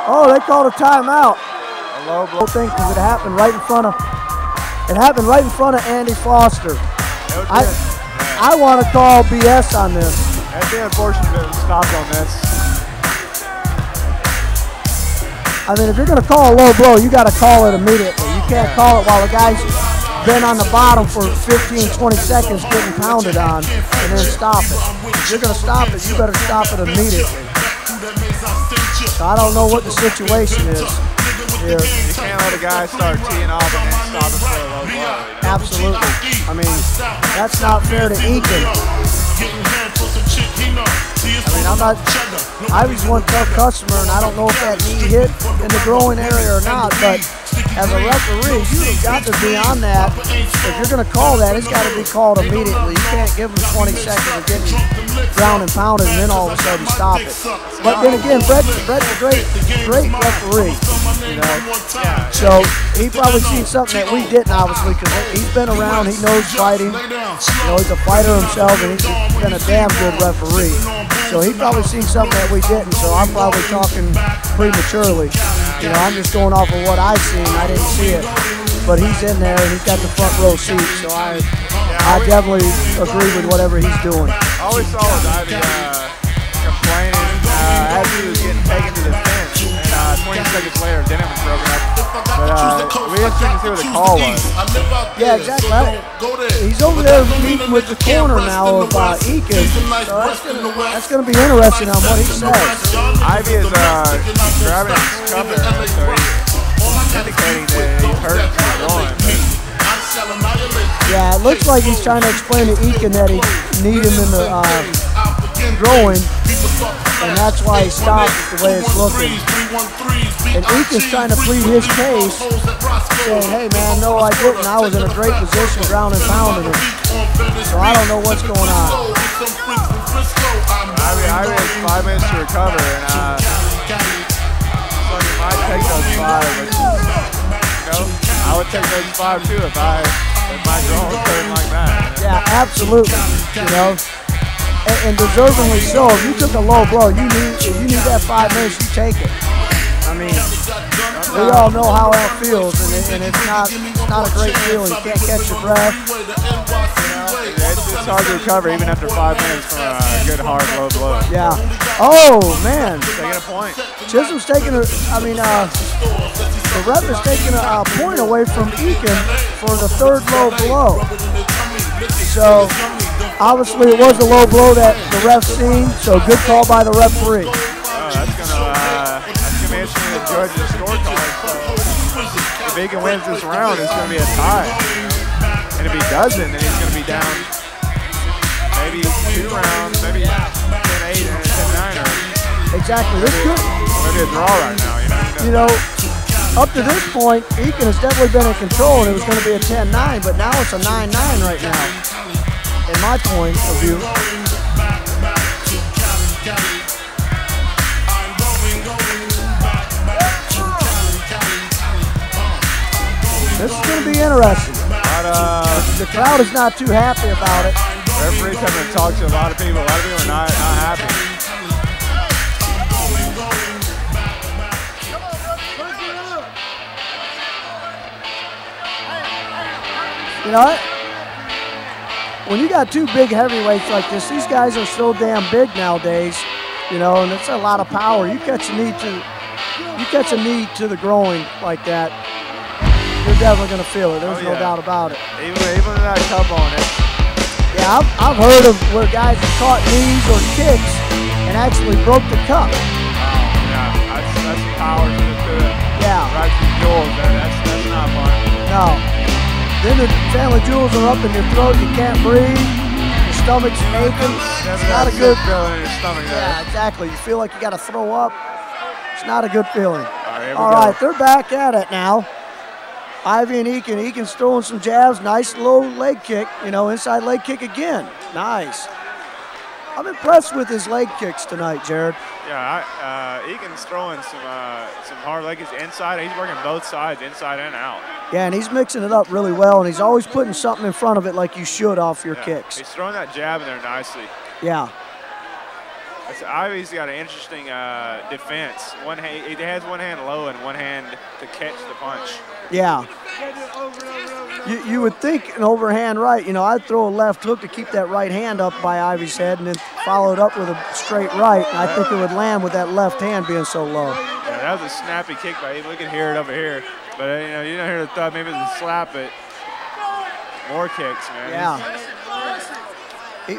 Oh, they called a timeout. A low blow thing because it happened right in front of Andy Foster. I want to call BS on this. That'd be unfortunate to stop on this. I mean, if you're going to call a low blow, you got to call it immediately. You can't call it while the guy's been on the bottom for 15, 20 seconds getting pounded on and then stop it. If you're going to stop it, you better stop it immediately. So I don't know what the situation is here. You can't let a guy start teeing off and then stop it for a low blow. You know? Absolutely. I mean, that's not fair to Eakin. Ivey's one tough customer, and I don't know if that knee hit in the groin area or not, but as a referee, you've got to be on that. If you're going to call that, it's got to be called immediately. You can't give him 20 seconds of getting ground and pounded and then all of a sudden stop it. But then again, Brett's a great referee, you know. So he probably seen something that we didn't, obviously, because he's been around, he knows fighting. You know, he's a fighter himself, and he's been a damn good referee. So he probably seen something that we didn't, so I'm probably talking prematurely. You know, I'm just going off of what I've seen. I didn't see it. But he's in there, and he's got the front row seat, so I definitely agree with whatever he's doing. I always saw Ivey complaining as he was getting taken to the fence, and 20 seconds later, Denham was broken up. But we interested to see what the call was. Yeah, exactly. He's over there meeting with the corner now of Eakin, so that's going to be interesting on what he says. Ivey is grabbing his cover, so he's indicating that he's hurt his groin. Yeah, it looks like he's trying to explain to Eakin that he need him in the groin, and that's why he stopped the way it's looking. And Eakin's trying to plead his case, saying, hey man, no I didn't, I was in a great position, ground and pounding him. So I don't know what's going on. Ivey has 5 minutes to recover, and so he might take those 5, which is, you know, I would take those 5 too if my groin was hurting like that. Yeah, absolutely, you know. And deservingly so. If you took a low blow, you need that 5 minutes, you take it. I mean, we all know how that feels, and it's not a great feeling. You can't catch your breath. It's hard to recover even after 5 minutes from a good hard low blow. Yeah. Oh man. Taking a point. Chisholm's taking the ref is taking a point away from Eakin for the 3rd low blow. So obviously it was a low blow that the ref seen. So good call by the referee. That's gonna be interesting to judge the scorecard. So if Eakin wins this round, it's gonna be a tie. And if he doesn't, then he's gonna be down maybe 2 rounds, maybe 10-8 and 10-9. Exactly. This could maybe a draw right now. You know, up to this point, Eakin has definitely been in control, and it was going to be a 10-9, but now it's a 9-9 right now, in my point of view. This is going to be interesting. The crowd is not too happy about it. Referees having to talk to a lot of people. A lot of people are not happy. You know, when you got 2 big heavyweights like this, these guys are so damn big nowadays, you know, and it's a lot of power. You catch a knee to the groin like that, you're definitely going to feel it. There's no doubt about it. Even that cup on it. Yeah, I've heard of where guys have caught knees or kicks and actually broke the cup. Oh, yeah, that's power to the yeah. Right to the jewels there. That's not fun. No. Then the family jewels are up in your throat. You can't breathe. Your stomach's aching. It's not a good feeling in your stomach there. Yeah, exactly. You feel like you got to throw up. It's not a good feeling. All right, they're back at it now. Ivey and Eakin. Eakin's throwing some jabs. Nice low leg kick. You know, inside leg kick again. Nice. I'm impressed with his leg kicks tonight, Jared. Yeah, Eakin's throwing some hard leg kicks inside. He's working both sides, inside and out. Yeah, and he's mixing it up really well, and he's always putting something in front of it like you should off your kicks. He's throwing that jab in there nicely. Yeah. So Ivey's got an interesting defense. He has one hand low and one hand to catch the punch. Yeah. You would think an overhand right. You know, I'd throw a left hook to keep that right hand up by Ivey's head and then follow it up with a straight right. And I think it would land with that left hand being so low. Yeah, that was a snappy kick by him. We can hear it over here. But, you know, you don't hear the thud. Maybe it's a slap, but more kicks, man. Yeah.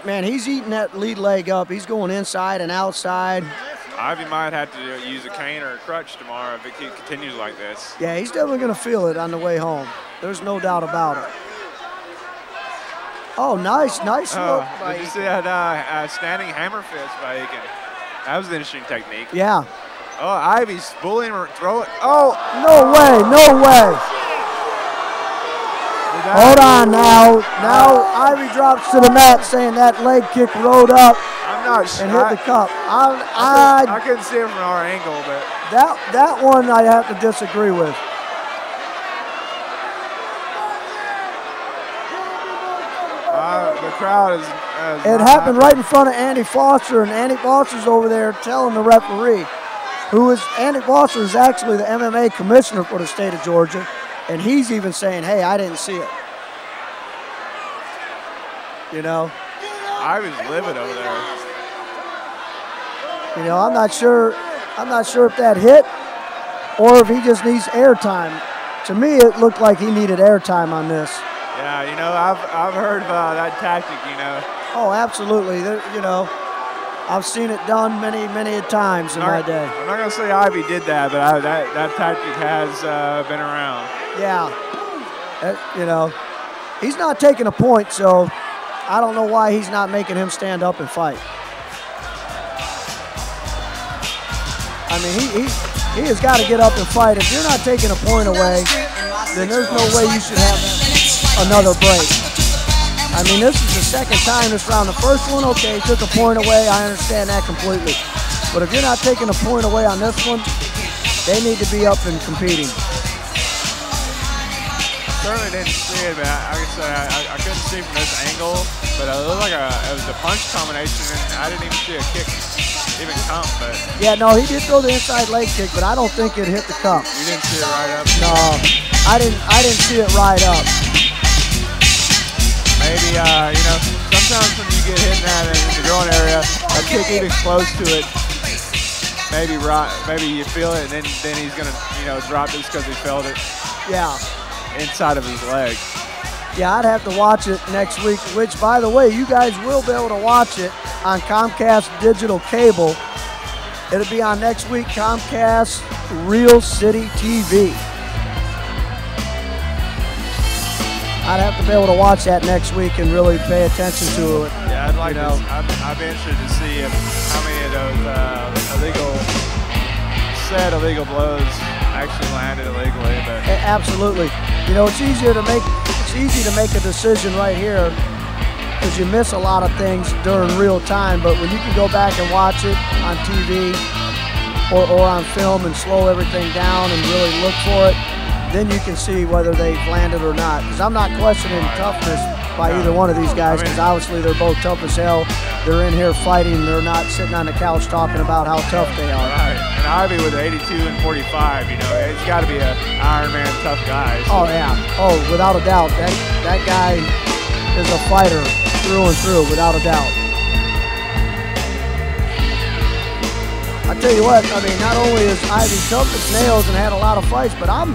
Man, he's eating that lead leg up. He's going inside and outside. Ivey might have to use a cane or a crutch tomorrow if it continues like this. Yeah, he's definitely going to feel it on the way home. There's no doubt about it. Oh, nice look. Did you see that standing hammer fist by Eakin? That was an interesting technique. Yeah. Oh, Ivey's bullying or throwing. Oh! No way, no way. Hold on now. Now Ivey drops to the mat saying that leg kick rode up and hit the cup. I couldn't see it from our angle, but that one I have to disagree with. The crowd is. It happened right in front of Andy Foster, and Andy Foster's over there telling the referee, Andy Foster is actually the MMA commissioner for the state of Georgia. And he's even saying, hey, I didn't see it. You know? I was livid over there. You know, I'm not sure if that hit or if he just needs airtime. To me, it looked like he needed airtime on this. Yeah, you know, I've heard about that tactic, you know. Oh, absolutely. You know, I've seen it done many times in my day. I'm not going to say Ivey did that, but that tactic has been around. Yeah. You know, he's not taking a point, so I don't know why he's not making him stand up and fight. I mean, he has got to get up and fight. If you're not taking a point away, then there's no way you should have another break. I mean, this is the second time this round. The first one, okay, took a point away. I understand that completely. But if you're not taking a point away on this one, they need to be up and competing. Certainly didn't see it, but like I said, I couldn't see from this angle, but it looked like it was a punch combination, and I didn't even see a kick even come. But yeah, no, he did throw the inside leg kick, but I don't think it hit the cup. You didn't see it right up? No, I didn't see it right up. Maybe you know, sometimes when you get hit in the groin area, a kick even close to it. Maybe you feel it, and then he's gonna drop this because he felt it. Yeah. Inside of his leg. Yeah, I'd have to watch it next week, which, by the way, you guys will be able to watch it on Comcast Digital Cable. It'll be on next week, Comcast Real City TV. I'd have to be able to watch that next week and really pay attention to it. Yeah, I'd like to. I'd be interested to see how many of those illegal blows actually landed illegally. But absolutely, you know, it's easy to make a decision right here because you miss a lot of things during real time. But when you can go back and watch it on TV or on film and slow everything down and really look for it, then you can see whether they've landed or not. Because I'm not questioning toughness by either one of these guys, because obviously they're both tough as hell. They're in here fighting. They're not sitting on the couch talking about how tough they are. Right. And Ivey with 82 and 45, you know, it's got to be an Iron Man tough guy. So. Oh, yeah. Oh, without a doubt. That guy is a fighter through and through, without a doubt. I tell you what, I mean, not only is Ivey tough as nails and had a lot of fights, but I'm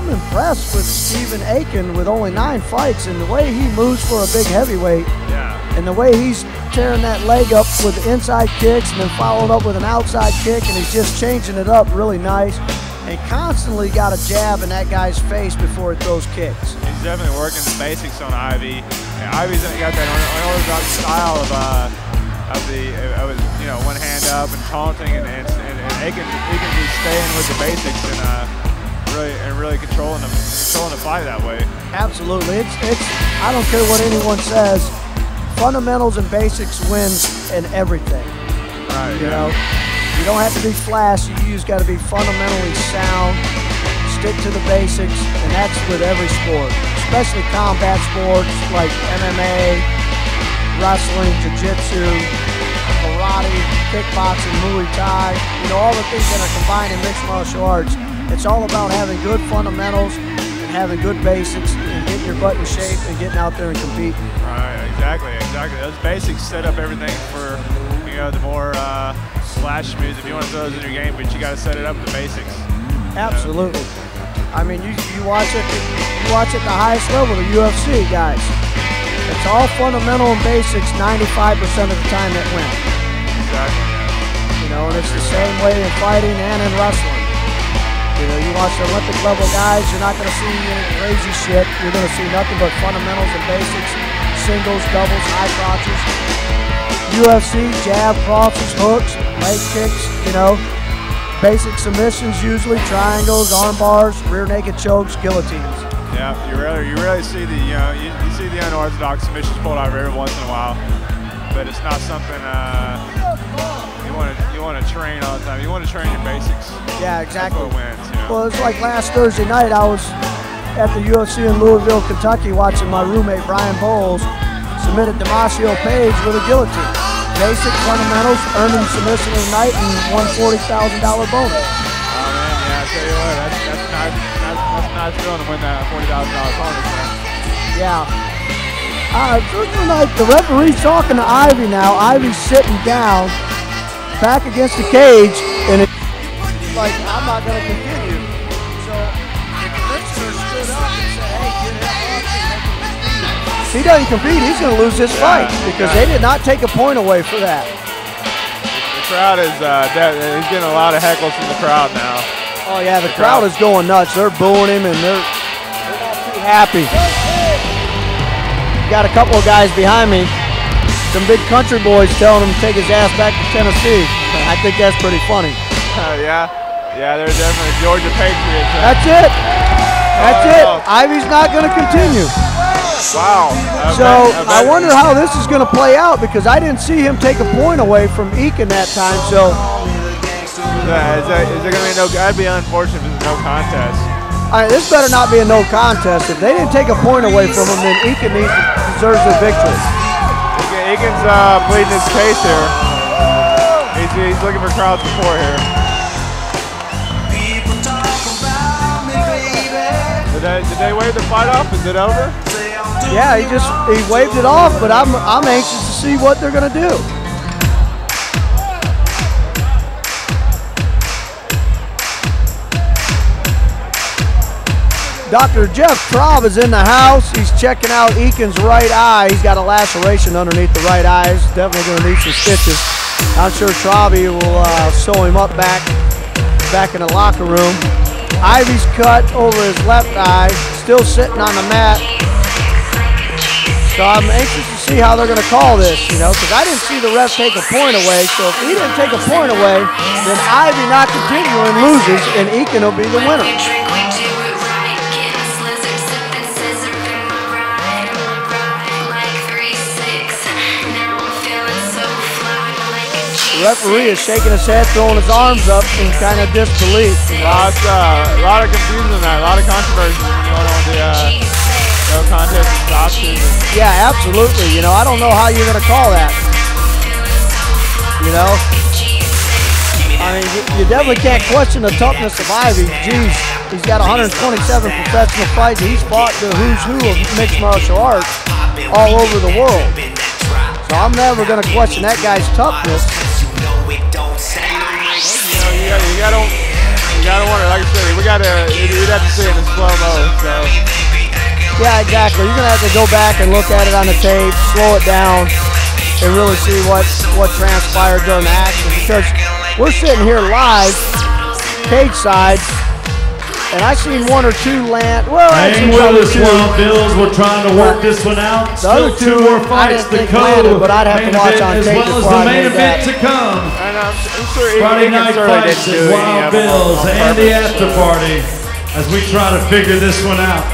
impressed with Stephen Eakin with only 9 fights, and the way he moves for a big heavyweight. Yeah. And the way he's tearing that leg up with inside kicks and then following up with an outside kick, and he's just changing it up really nice. And constantly got a jab in that guy's face before he throws kicks. He's definitely working the basics on Ivey. And Ivey's got that unorthodox style of one hand up and taunting, and Eakin just staying with the basics and really controlling the fight that way. Absolutely. It's I don't care what anyone says. Fundamentals and basics wins in everything. Right. You know, you don't have to be flashy. You just got to be fundamentally sound. Stick to the basics, and that's with every sport, especially combat sports like MMA, wrestling, jiu-jitsu, karate. karate, kickboxing, Muay Thai, you know, all the things that are combined in mixed martial arts. It's all about having good fundamentals and having good basics and getting your butt in shape and getting out there and competing. Right, exactly. Those basics set up everything for, you know, the more splash moves if you want to throw those in your game, but you got to set it up with the basics. Absolutely. I mean, you watch it at the highest level, the UFC, guys. It's all fundamental and basics 95% of the time that win. Exactly. You know, and it's the same way in fighting and in wrestling. You know, you watch the Olympic level guys, you're not going to see any crazy shit. You're going to see nothing but fundamentals and basics, singles, doubles, high crotches. UFC, jab, crosses, hooks, leg kicks, you know. Basic submissions usually, triangles, arm bars, rear naked chokes, guillotines. Yeah, you rarely see the you see the unorthodox submissions pulled out every once in a while, but it's not something you want to train all the time. You want to train your basics. Yeah, exactly. That's what wins, you know? Well, it's like last Thursday night. I was at the UFC in Louisville, Kentucky, watching my roommate Brian Bowles submitted Damasio Page with a guillotine. Basic fundamentals, earned him submission of the night and won $40,000 bonus. Oh man, yeah, I tell you what, that's a nice feeling to win that $40,000 bonus, man. Yeah. Thursday night, the referee's talking to Ivey now. Ivey's sitting down, back against the cage, and it's like, I'm not going to continue. So the commissioner stood up and said, hey, get him up and make him compete. If he doesn't compete, he's going to lose this fight because they did not take a point away for that. The crowd is, he's getting a lot of heckles from the crowd now. Oh yeah, the crowd is going nuts. They're booing him and they're not too happy. Got a couple of guys behind me, some big country boys telling him to take his ass back to Tennessee. I think that's pretty funny. Yeah, they're definitely Georgia Patriots. That's it. That's it. Ivey's not going to continue. Wow. So I wonder how this is going to play out because I didn't see him take a point away from Eakin that time. So is there going to be no? That'd be unfortunate if there's no contest. This better not be a no contest. If they didn't take a point away from him, then Eakin deserves the victory. Eakin's pleading his case here. He's looking for crowd support here. Did they wave the fight off? Is it over? Yeah, he waved it off, but I'm anxious to see what they're gonna do. Dr. Jeff Traub is in the house. He's checking out Eakin's right eye. He's got a laceration underneath the right eye. He's definitely gonna need some stitches. I'm sure Traubby will sew him up back in the locker room. Ivey's cut over his left eye, still sitting on the mat. So I'm anxious to see how they're going to call this, you know, because I didn't see the ref take a point away. So if he didn't take a point away, then Ivey not continuing loses, and Eakin will be the winner. The referee is shaking his head, throwing his arms up in kind of disbelief. A lot of confusion in that, a lot of controversy going on with the no contest option. Yeah, absolutely. You know, I don't know how you're going to call that. You know? I mean, you definitely can't question the toughness of Ivey. Geez, he's got 127 professional fights. He's fought the who's who of mixed martial arts all over the world. So I'm never going to question that guy's toughness. You gotta wonder, like I said, you'd have to see it in slow-mo, so. Yeah, exactly. You're gonna have to go back and look at it on the tape, slow it down, and really see what transpired during the action. Because we're sitting here live, cage side, and I seen one or two land. Well, hang with us, Wild Bills. We're trying to work this one out. The other two more fights to come, but I'd have to watch on tape as well as the main event to come. And I'm sure Friday night fights at Wild Bills and the after party as we try to figure this one out.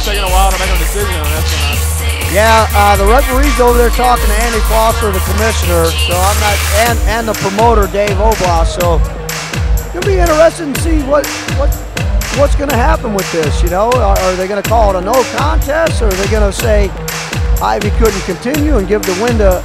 It's taking a while to make a decision on this one. Yeah, the referee's over there talking to Andy Foster, the commissioner, so I'm not, and the promoter Dave Oblas. So it's gonna be interesting to see what's gonna happen with this. You know, are they gonna call it a no contest, or are they gonna say Ivey couldn't continue and give the win to